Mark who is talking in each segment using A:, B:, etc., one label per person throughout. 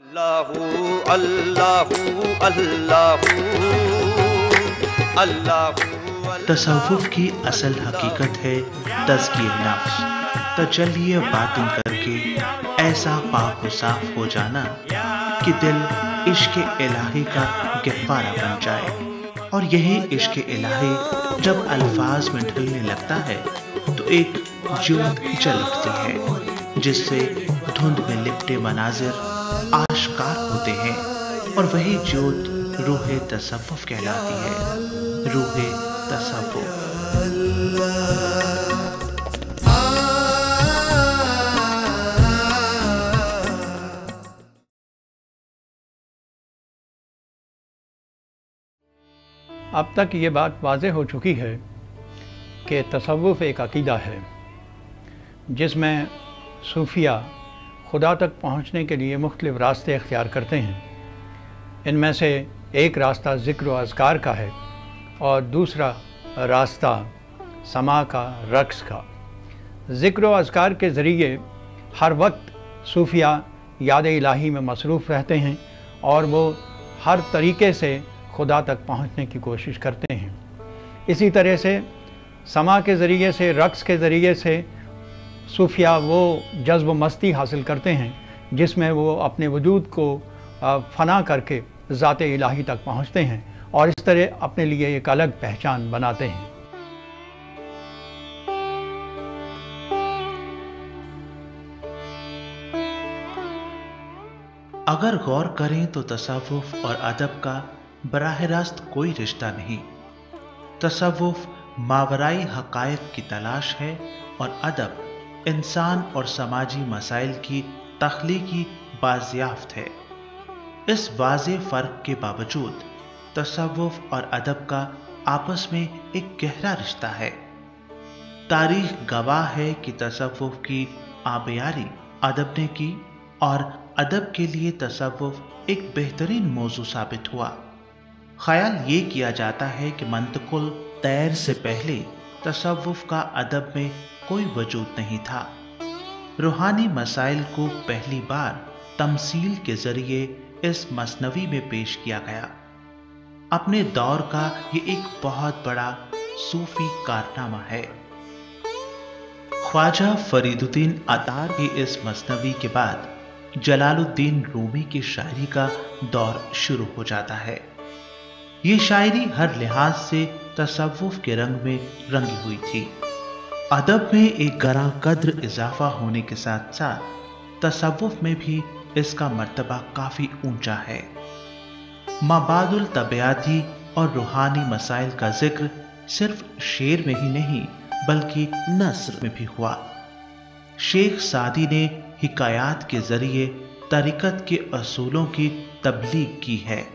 A: अल्लाहु अल्लाहु अल्लाहु अल्लाहु।
B: तसव्वुफ की असल हकीकत है तज़किये नफ्स, तजल्लिए बातिन करके ऐसा पाक व साफ हो जाना कि दिल इश्क़ इलाही का गहवारा बन जाए। और यही इश्क़ इलाही जब अल्फाज में ढलने लगता है तो एक ज्योत जल उठती है, जिससे धुंध में लिपटे मनाजिर आश्कार होते हैं। और वही ज्योत रूह तसव्वुफ कहलाती है। रूह तसव्वुफ।
C: अब तक ये बात वाज़ेह हो चुकी है कि तसव्वुफ एक अक़ीदा है जिसमें सूफिया खुदा तक पहुँचने के लिए मुख्तलिफ़ रास्ते इख्तियार करते हैं। इनमें से एक रास्ता ज़िक्र व अज़कार का है और दूसरा रास्ता समा का, रक़्स का। ज़िक्र व अज़कार के ज़रिए हर वक्त सूफिया याद इलाही में मसरूफ़ रहते हैं और वो हर तरीके से खुदा तक पहुँचने की कोशिश करते हैं। इसी तरह से समा के ज़रिए से, रक़्स के ज़रिए से सूफिया वो जज्ब मस्ती हासिल करते हैं जिसमें वो अपने वजूद को फ़ना करके ज़ात इलाही तक पहुँचते हैं और इस तरह अपने लिए एक अलग पहचान बनाते हैं।
B: अगर गौर करें तो तसव्वुफ और अदब का बराह रास्त कोई रिश्ता नहीं। तसव्वुफ मावराई हक़ाइक़ की तलाश है और अदब इंसान और समाजी मसाइल की तख्लीकी बाज़याफ्त है। इस वाज़ेह फ़र्क के बावजूद तसव्वुफ और अदब का आपस में एक गहरा रिश्ता है। तारीख़ गवाह है कि तसव्वुफ की आबियारी अदब ने की और अदब के लिए तसव्वुफ एक बेहतरीन मौजू साबित हुआ। ख्याल ये किया जाता है कि मंतकुल तैर से पहले तसव्वुफ का अदब में कोई वजूद नहीं था। रूहानी मसाइल को पहली बार तमसील के जरिए इस मसनवी में पेश किया गया। अपने दौर का ये एक बहुत बड़ा सूफी कारनामा है। ख्वाजा फरीदुद्दीन अतार की इस मसनवी के बाद जलालुद्दीन रूमी की शायरी का दौर शुरू हो जाता है। ये शायरी हर लिहाज से तसव्वुफ के रंग में रंगी हुई थी। अदब में एक गरा कद्र इजाफा होने के साथ साथ तसव्वुफ में भी इसका मर्तबा काफी ऊंचा है। माबादुल तबियाती और रूहानी मसाइल का जिक्र सिर्फ शेर में ही नहीं बल्कि नस्र में भी हुआ। शेख सादी ने हिकायात के जरिए तरीकत के असूलों की तबलीग की है।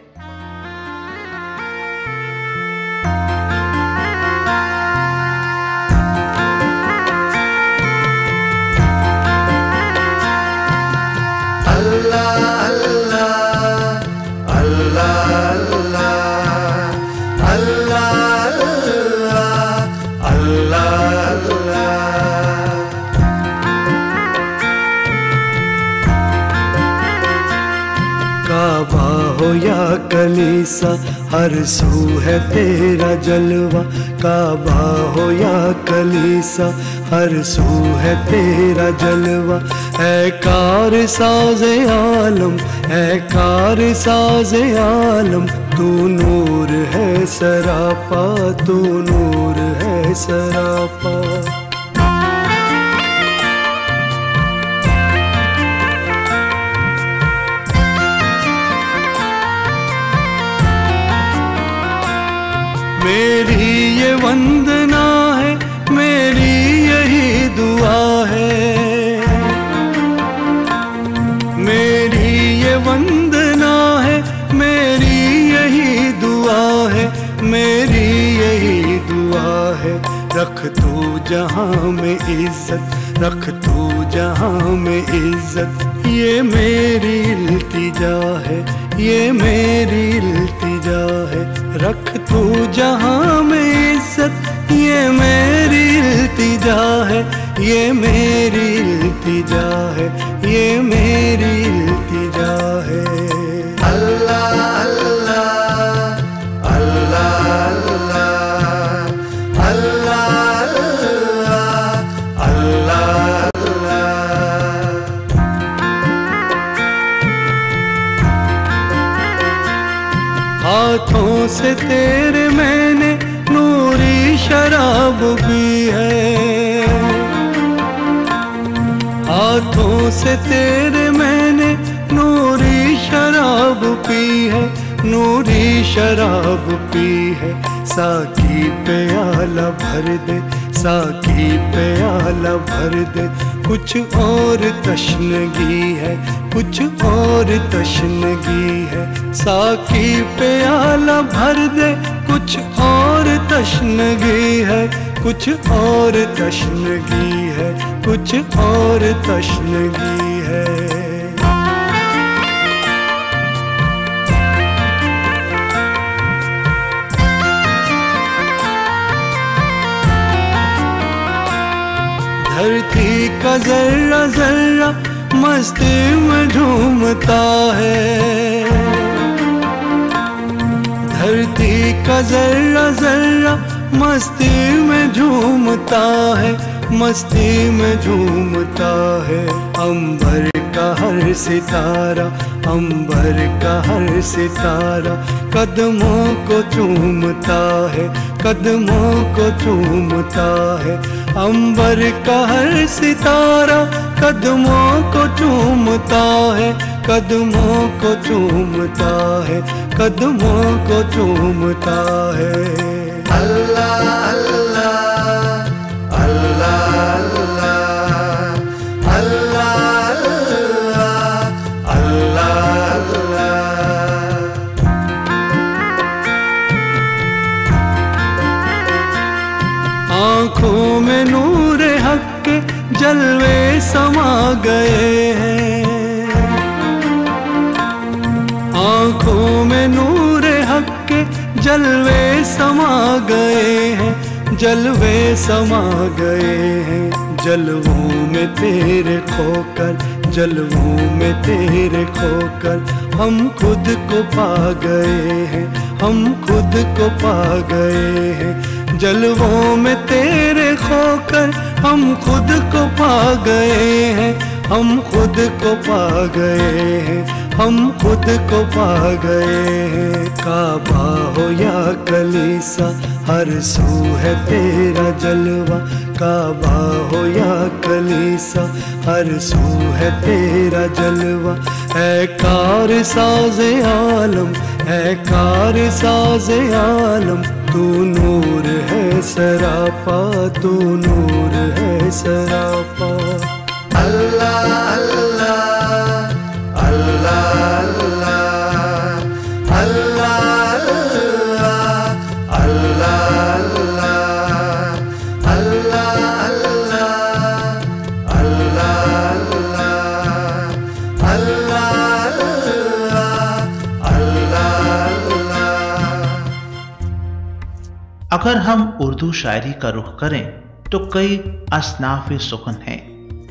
D: काबा हो या कलीसा हर सू है तेरा जलवा। काबा हो या कलीसा हर सू है तेरा जलवा। ऐ कार साज़े आलम, ऐ कार साज़े आलम, तू नूर है सरापा, तू नूर है सरापा। मेरी ये वंदना है, मेरी यही दुआ है। मेरी ये वंदना है, मेरी यही दुआ है, मेरी यही दुआ है। रख तू जहां में इज्जत, रख तू जहां में इज्जत, ये मेरी इल्तिजा है, ये मेरी इल्तिजा है। रख तू जहां में इज्जत, ये मेरी इल्तिजा है, ये मेरी इल्तिजा है, ये मेरी इल्तिजा है। से तेरे मैंने नूरी शराब पी है, हाथों से तेरे मैंने नूरी शराब पी है, नूरी शराब पी है। साकी प्याला भर दे, साकी प्याला भर दे, कुछ और तशनगी है, कुछ और तशनगी है। साकी प्याला भर दे, कुछ और तशनगी है, कुछ और तशनगी है, कुछ और तशनगी है। धरती का जर्रा जर्रा मस्ती में झूमता है, धरती का जर्रा जर्रा मस्ती में झूमता है, मस्ती में झूमता है। अंबर का हर सितारा, अंबर का हर सितारा कदमों को चूमता है, कदमों को चूमता है। अंबर का हर सितारा कदमों को चूमता है, कदमों को चूमता है, कदमों को चूमता है।
A: अल्लाह अल्लाह अल्लाह अल्लाह अल्लाह अल्लाह अल्लाह।
D: आँखों में नूर हक के जलवे समा गए हैं, आँखों में नूर हक के जलवे समा गए हैं, जलवे समा गए हैं। जलवों में तेरे खोकर, जलवों में तेरे खोकर हम खुद को पा गए हैं, हम खुद को पा गए हैं। जलवों में तेरे खोकर हम खुद को पा गए हैं, हम खुद को पा गए हैं, हम खुद को पा गए हैं। काबा हो या कलीसा हर सू है तेरा जलवा, काबा हो या कलीसा हर सू है तेरा जलवा। है कार साज़े आलम, है कार साज़े आलम, तू नूर है सरापा, तू नूर है सरापा।
A: अल्लाह अल्लाह अल्लाह अल्लाह अल्लाह अल्लाह अल्लाह अल्लाह
B: अगर हम उर्दू शायरी का रुख करें तो कई असनाफ़े सुखन हैं,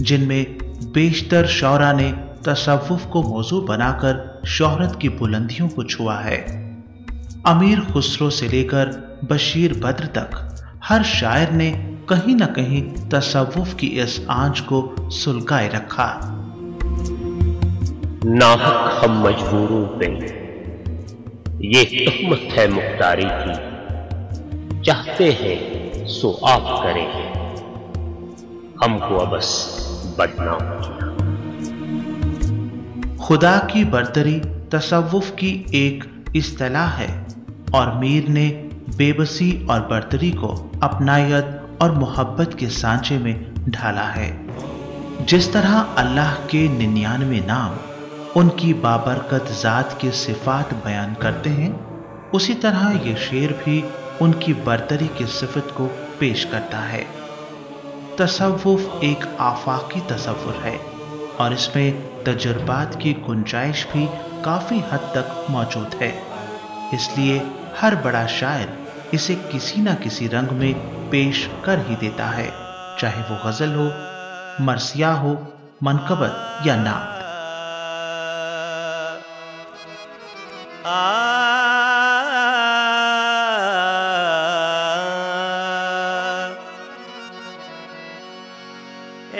B: जिनमें बेशतर शौरा ने तसव्वुफ को मौजू बनाकर शोहरत की बुलंदियों को छुआ है। अमीर खुसरो से लेकर बशीर बद्र तक हर शायर ने कहीं न कहीं तसव्वुफ की इस आंच को सुलगाए रखा।
E: नाहक हम मजबूरों पे ये तहमत है मुख्तारी की, चाहते हैं सो आप करें, हमको अबस बदनाम किया।
B: खुदा की बरतरी तसव्वुफ की एक इस्तिलाह है और मीर ने बेबसी और बरतरी को अपनायत और मोहब्बत के सांचे में ढाला है। जिस तरह अल्लाह के 99 नाम उनकी बाबरकत ज़ात के सिफात बयान करते हैं, उसी तरह ये शेर भी उनकी बरतरी की सिफत को पेश करता है। तसव्वुफ एक आफाकी तसव्वुर है और इसमें तजुर्बात की गुंजाइश भी काफ़ी हद तक मौजूद है। इसलिए हर बड़ा शायर इसे किसी न किसी रंग में पेश कर ही देता है, चाहे वो गज़ल हो, मरसिया हो, मनकबत या नात।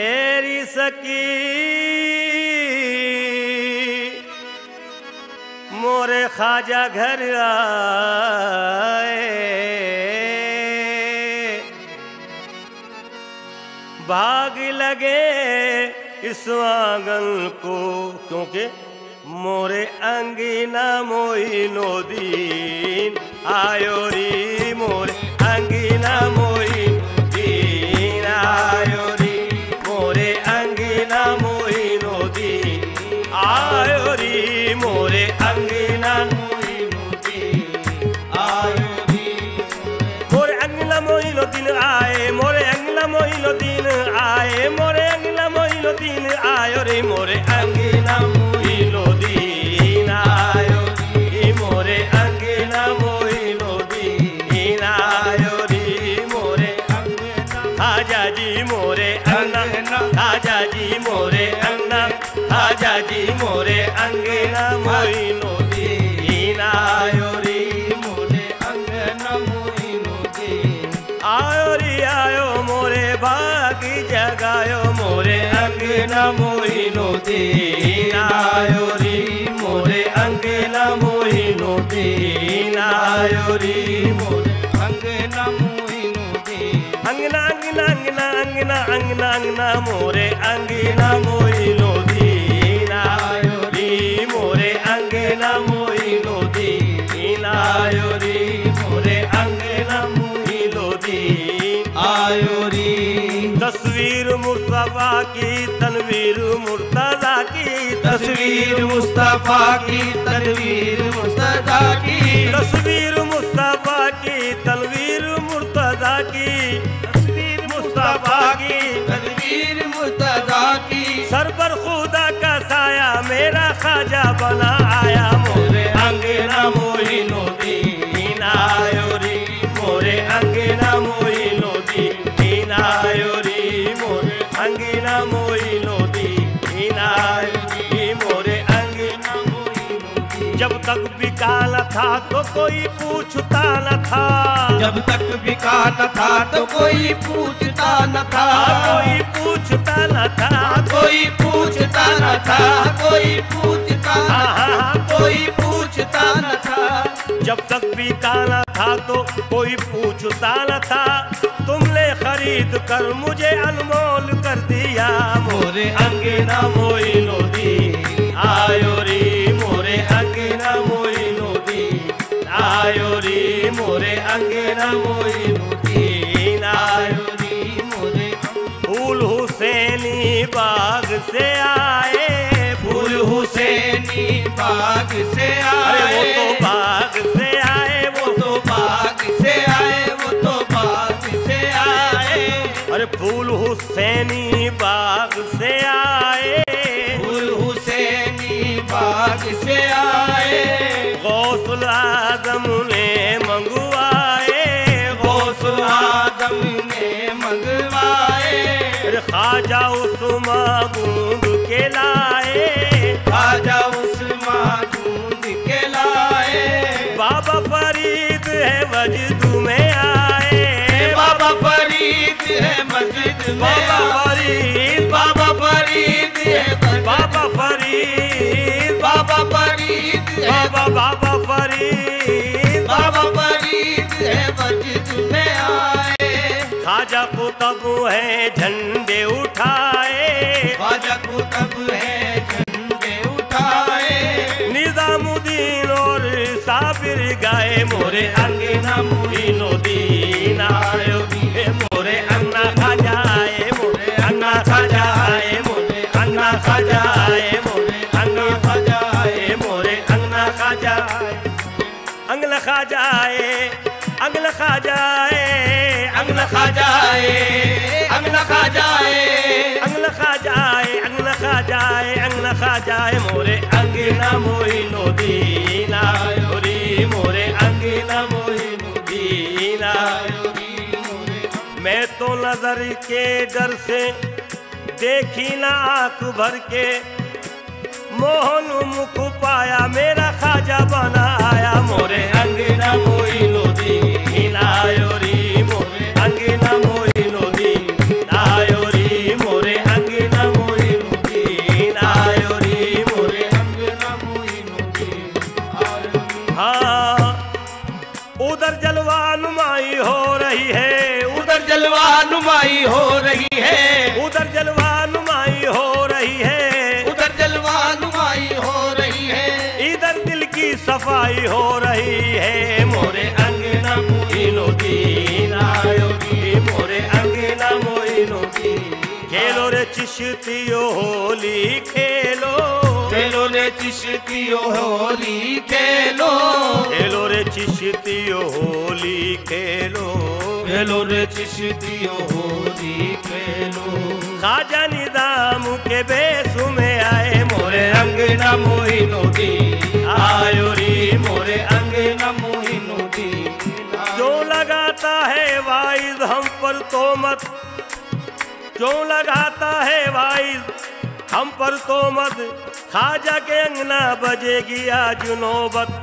A: एरी सकी मोरे ख्वाजा घर आए, भाग लगे इस आंगन को, क्योंकि मोरे अंगना मोइनुद्दीन आयो री, मोरे अंगना मोइनुद्दीन आयो री, मोरे अंगना मोइनुद्दीन आयो री, मोरे अंगना मोइनुद्दीन आयो री, मोरे अंगना मोइनुद्दीन आए, मोरे अंगना मोइनुद्दीन आए, मोरे अंगना मोइनुद्दीन आयो रे, मोरे अंगना मोइनुद्दीन आयो रे, मोरे अंगना मोइनुद्दीन आयो रे, मोरे ख्वाजा जी मोरे अंगना, ख्वाजा जी मोरे अंगना, ख्वाजा जी मोरे अंगना मोइनुद्दीन आयो रे, मोरे अंगना मोइनुद्दीन आयो रे, आयो मोरे भागी जगायो, मोरे अंगना मोइनुद्दीन आयो रे, मोरे अंगना मोइनुद्दीन आयो रे, मोरे अंगना मोइनुद्दीन, अंगना अंगना अंगना अंगना अंगना अंगना मोरे अंगना मोइनुद्दीन आयो रे, मोरे अंगना मोइनुद्दीन आयो रे, मोरे अंगना मोइनुद्दीन आयो रे। तस्वीर मुस्तफा की तनवीर मुर्तजा की, तस्वीर मुस्तफा की तनवीर मुर्तजा की, तस्वीर मुस्तफा की तनवीर मुर्तजा की, तस्वीर मुस्तफा की तनवीर मुर्तजा की, सर पर खुदा का साया मेरा ख्वाजा बना आया, मोरे अंगना मोइनुद्दीन आयो रे, मोरे अंगना मोइनुद्दीन आयो रे, मोरे अंगना मोइनुद्दीन आयो रे, मोरे अंगना मोइनुद्दीन। जब तक बिका न था तो कोई पूछता न था, जब तक बिका न था तो कोई पूछता न था, कोई पूछता न था, कोई पूछता न था, कोई पूछता न था, कोई पूछता न था। जब तक बिका न था तो कोई पूछता न था, तुमने खरीद कर मुझे अनमोल कर दिया, मोरे अंगना मोइनुद्दीन आयो रे, मोरे अंगना मोइनुद्दीन आयो रे, मोरे अंगना मोइनुद्दीन आयो रे, मोरे फूल हुसैनी बाग से आए, फूल हुसैनी बाग से आए, वो तो बाग से आए, वो तो बाग से आए, वो तो बाग से आए, अरे फूल हुसैनी बाग से आए, फूल हुसैनी बाग से आए, गौसुल आजम ने मंगवाए, गौसुल आजम ने मंगवाए, ख्वाजा उस्मान ढूंढ के लाए, ख्वाजा उस्मान ढूंढ के लाए, बाबा फरीद है वजद में आए, बाबा फरीद है मस्जिद में, बाबा फरीद, बाबा फरीद है, बाबा फरीद, बाबा फरीद है, बाबा फरीद, बाबा फरीद है मस्जिद में आए, ख्वाजा कुतुब है झंडे उठाए, ख्वाजा कुतुब है झंडे उठाए, निजामुद्दीन और साबिर गाए, मोरे अंगना मोइनुद्दीन आयो रे, मोरे अंगना ख्वाजा आए, मोरे अंगना ख्वाजा आए, मोरे अंगना ख्वाजा आए, मोरे अंगना ख्वाजा आए, मोरे अंगना ख्वाजा आए, अंगना ख्वाजा आए, अंगना ख्वाजा आए, अंगना ख्वाजा आए, अंगना ख्वाजा आए, अंगना ख्वाजा आए, अंगना ख्वाजा आए, अंगना ख्वाजा आए, मोरे अंगना मोइनुद्दीन आयो रे, मोरे अंगना मोइनुद्दीन आयो रे, मोरे। मैं तो नजर के डर से देखी ना आंख भर के, मोहन मुख पाया मेरा ख्वाजा बना आया, मोरे अंगना मोइनुद्दीन आयो रे, मोरे अंगना मोइनुद्दीन आयो रे, मोरे अंगना मोइनुद्दीन आयो रे, मोरे अंगना मोइनुद्दीन आयो रे। रमाई हो रही है मोरे अंगना मोइनो दीन आयो रे मोरे अंगना मोइनो दीन। खेलो रे चिश्तियो होली खेलो,
F: खेलो रे चिश्तियो होली खेलो,
A: खेलो रे चिश्तियो होली खेलो,
F: खेलो रे चिश्तियो होली खेलो।
A: खाजा निजाम के बेस में आए
F: मोरे अंगना मोइनो दीन आयो रे मोरे अंगना मोइनो दीन।
A: जो लगाता है वाइज हम पर तो मत, जो लगाता है वाइज हम पर तो मत, खाजा के अंगना बजेगी आज नौबत।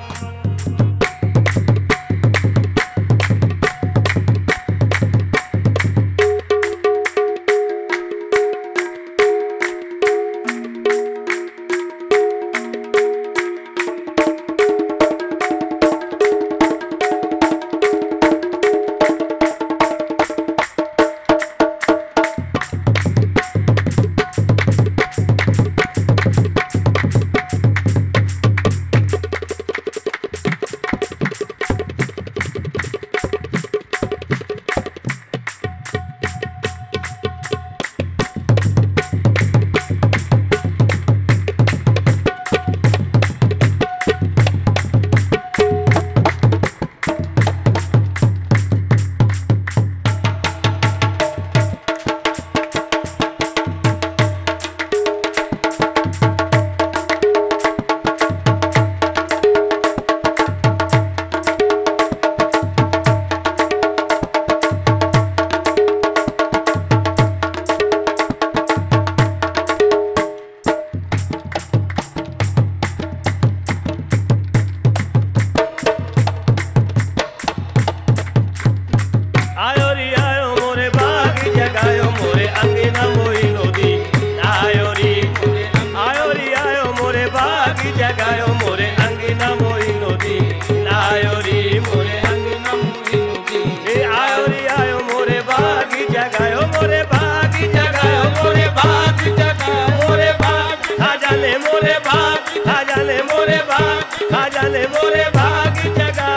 A: जाने मोरे भाग जगा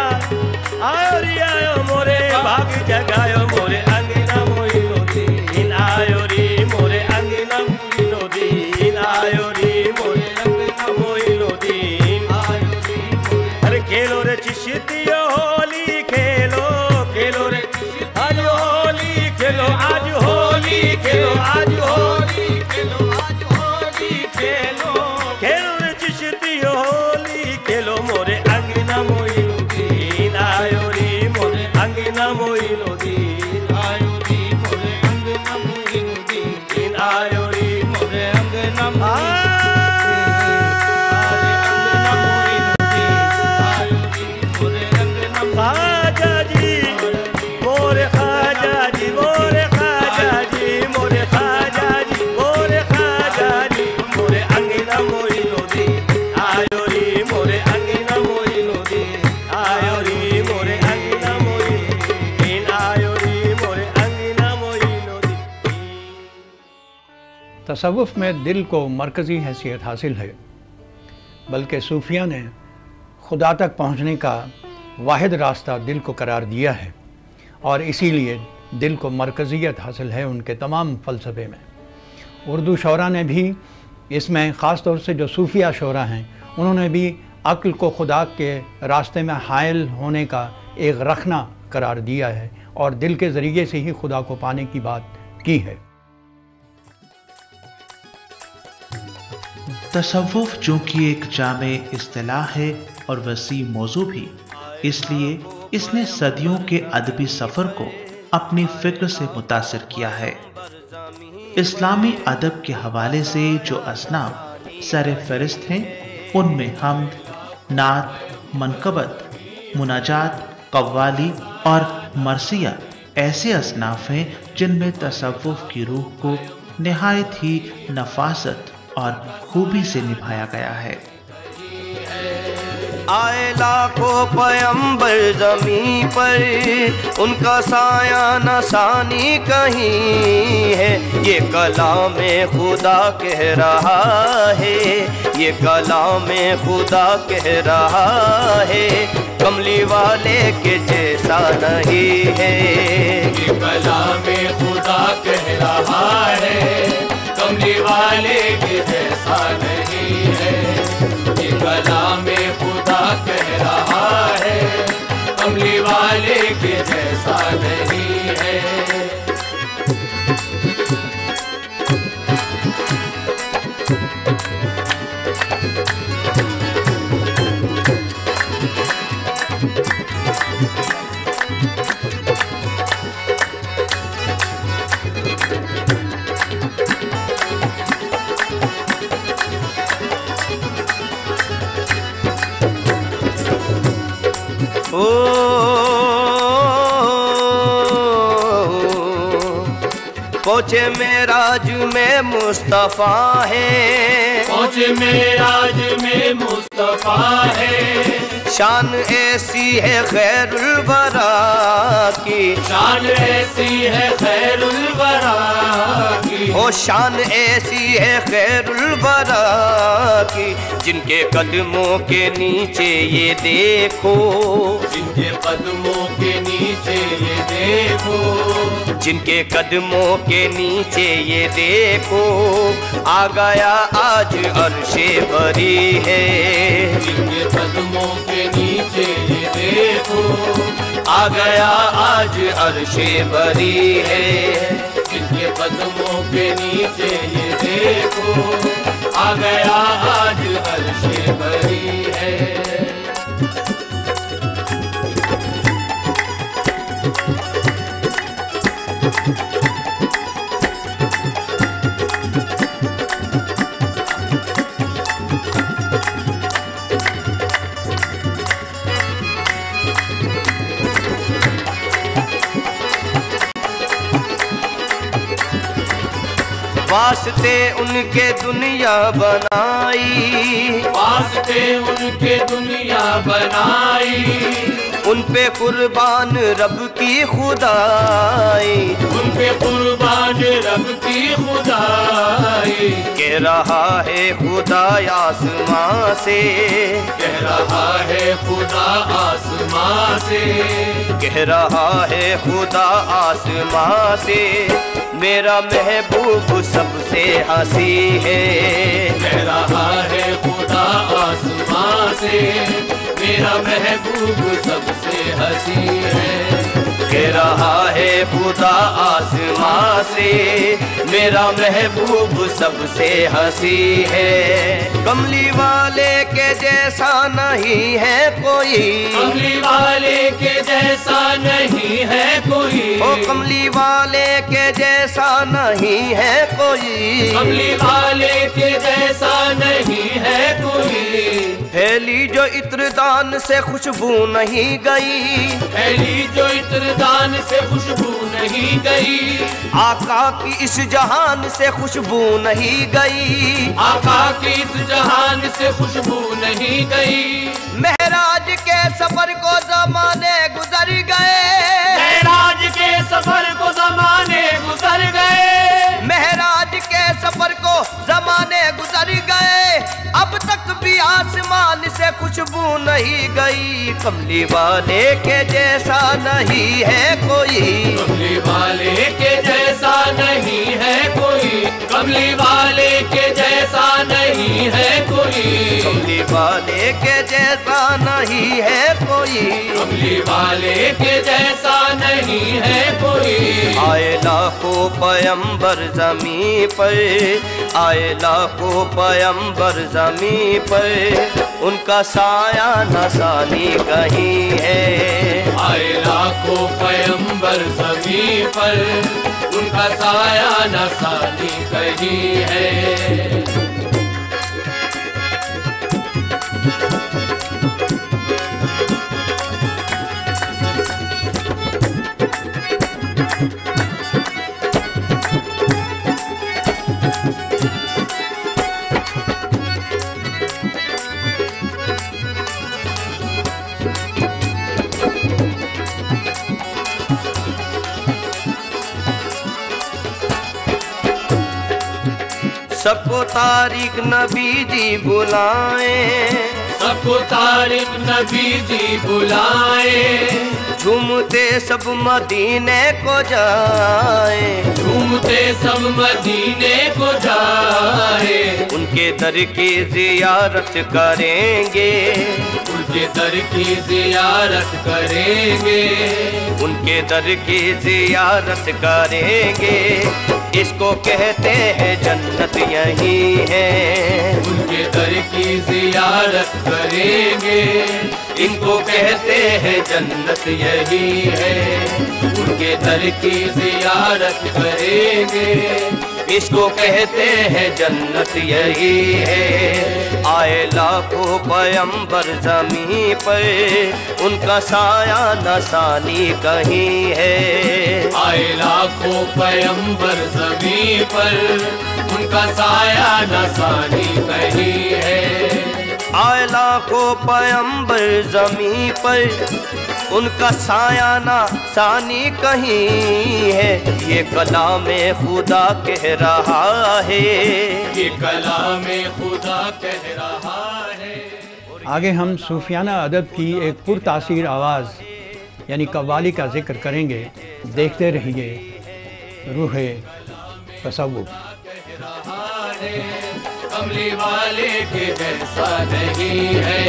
A: आयो री आयो मोरे भाग जगायो मोरे अंगना मोइनो दीन आयो री मोरे अंगना मोइनो दीन आयो री मोरे अंगना मोइनो दीन आयो री मोरे। अरे खेलो रे चिश्तियो होली खेलो, खेलो रे आज होली खेलो, आज होली खेलो, आज होली खेलो, आज होली खेलो, खेलो रे चिश्तियो होली खेलो मोरे अंगना मोइनो दीन आयो री मोरे अंगना मोइनो दीन आयो री मोरे अंगना मोइनो दीन आयो री मोरे अंगना खाजा जी मोरे खाजा जी मोरे खाजा जी मोरे खाजा जी मोरे खाजा जी मोरे अंगना मोइनो दीन आयो री मोरे अंगना मोइनो दीन आयो री मोरे अंगना मोइनो दीन आयो री मोरे अंगना मोइनो दीन।
C: तसव्वुफ़ में दिल को मरकज़ी हैसियत हासिल है, बल्कि सूफिया ने खुदा तक पहुँचने का वाहिद रास्ता दिल को करार दिया है और इसीलिए दिल को मरकज़ियत हासिल है उनके तमाम फ़लसफ़े में। उर्दू शौरा ने भी इसमें ख़ास तौर से जो सूफिया शौरा हैं उन्होंने भी अक्ल को खुदा के रास्ते में हायल होने का एक रखना करार दिया है और दिल के ज़रिए से ही खुदा को पाने की बात की है।
B: तसव्वुफ़ चूँकि एक जामे इस्तिलाह है और वसी मौजू भी, इसलिए इसने सदियों के अदबी सफ़र को अपनी फ़िक्र से मुतासिर किया है। इस्लामी अदब के हवाले से जो असनाफ सर फ़हरिस्त हैं उनमें हम्द, नात, मनकबत, मुनाजात, कव्वाली और मरसिया ऐसे असनाफ हैं जिनमें तसव्वुफ़ की रूह को निहायत ही नफासत और खूबी से निभाया गया है।
G: आए लाखों पैगंबर ज़मीं पर, उनका साया न सानी कहीं है। ये कलाम खुदा कह रहा है, ये कलाम खुदा कह रहा है, कमली वाले के जैसा नहीं है।
F: ये कलाम खुदा कह रहा है, कमली वाले के जैसा नहीं है। ये कलाम खुदा कह रहा है, कमली वाले के जैसा नहीं है।
G: पहुँचे मेराज में मुस्तफ़ा है,
F: पहुँचे मेराज में मुस्तफ़ा है।
G: शान ऐसी है खैरुल वरा की,
F: शान ऐसी है खैरुल वरा की,
G: ओ शान ऐसी है खैरुल वरा की, जिनके कदमों के नीचे ये देखो,
F: जिनके कदमों के नीचे ये देखो,
G: जिनके कदमों के नीचे ये देखो, आ गया आज अर्शे बरी है।
F: जिनके कदमों के नीचे ये देखो,
G: आ गया आज अर्शे बरी है।
F: जिनके कदमों के नीचे ये देखो, आ गया आज अर्शे बरी है।
G: वास्ते उनके दुनिया बनाई,
F: वास्ते उनके दुनिया बनाई,
G: उन पे कुर्बान रब की खुदाई,
F: उन पे कुर्बान रब की खुदाई।
G: कह रहा है खुदा आसमां से,
F: कह रहा है खुदा आसमां से,
G: कह रहा है खुदा आसमां से, मेरा महबूब सबसे हंसी है।
F: कह रहा है खुदा आसमां से, मेरा महबूब सबसे हंसी है।
G: कह रहा है खुदा आसमां से, मेरा महबूब सबसे हंसी है। कमली वाले के जैसा नहीं है कोई,
F: कमली वाले के जैसा नहीं है कोई,
G: ओ कमली वाले के जैसा नहीं है कोई,
F: कमली वाले के जैसा नहीं है कोई।
G: फैली जो इत्रदान से खुशबू नहीं गई,
F: फैली जो इत्रदान से खुशबू नहीं गई,
G: आका की इस जहान से खुशबू नहीं गई,
F: आका की इस जहान से खुशबू नहीं गई।
G: महराज के सफर को जमाने गुजर गए,
F: महराज के सफर को जमाने गुजर गए,
G: महराज के सफर को जमाने गुजर गए, अब तक भी आसमान से खुशबू नहीं गई। कमली वाले के जैसा नहीं है कोई,
F: कमली वाले के जैसा नहीं है कोई, कमली वाले के जैसा नहीं है कोई,
G: कमली वाले के जैसा नहीं है कोई,
F: कमली वाले के जैसा नहीं है कोई।
G: आए लाखों पैगंबर ज़मीं पर, आए लाखों पैगंबर ज़मीं पर, उनका साया न सानी कहीं है।
F: आए लाखों पैगंबर ज़मीं पर, उनका साया न सानी कहीं है।
G: सबको तारीख नबी जी बुलाए,
F: सबको तारीख नबी जी बुलाए।
G: झूमते सब मदीने को जाए,
F: झूमते सब मदीने को जाए।
G: उनके दर की जियारत करेंगे,
F: उनके दर की जियारत करेंगे,
G: उनके दर की जियारत करेंगे। इसको कहते हैं जन्नत यही है,
F: उनके दर की जियारत करेंगे। इनको कहते हैं जन्नत यही है, उनके दर की जियारत करेंगे। इसको कहते हैं जन्नत यही है। आए लाखों पैगंबर ज़मीं पर, उनका साया नसानी कहीं है। आए लाखों पैगंबर ज़मीं पर, उनका साया नसानी कहीं है।
G: आए लाखों पैगंबर ज़मीं पर, उनका साया ना सानी कहीं है। ये कलामे खुदा कह रहा है,
F: ये कलामे खुदा कह रहा है।
C: आगे हम सूफियाना अदब की एक पुरतासीर आवाज़ यानी कव्वाली का जिक्र करेंगे। देखते रहिए रूह तसव्वुफ।
F: कमली वाले के जैसा नहीं है,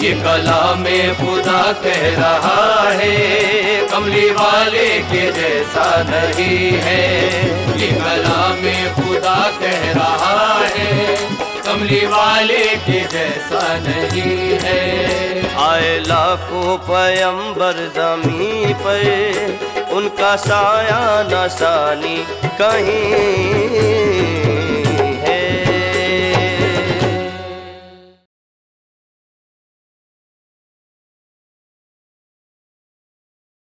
F: ये कलामे खुदा कह रहा है। कमली वाले के जैसा नहीं है, ये कलामे खुदा कह रहा है। कमली वाले के जैसा नहीं है।
G: आए लाखों पैगंबर ज़मीं पर, उनका साया नसानी कहीं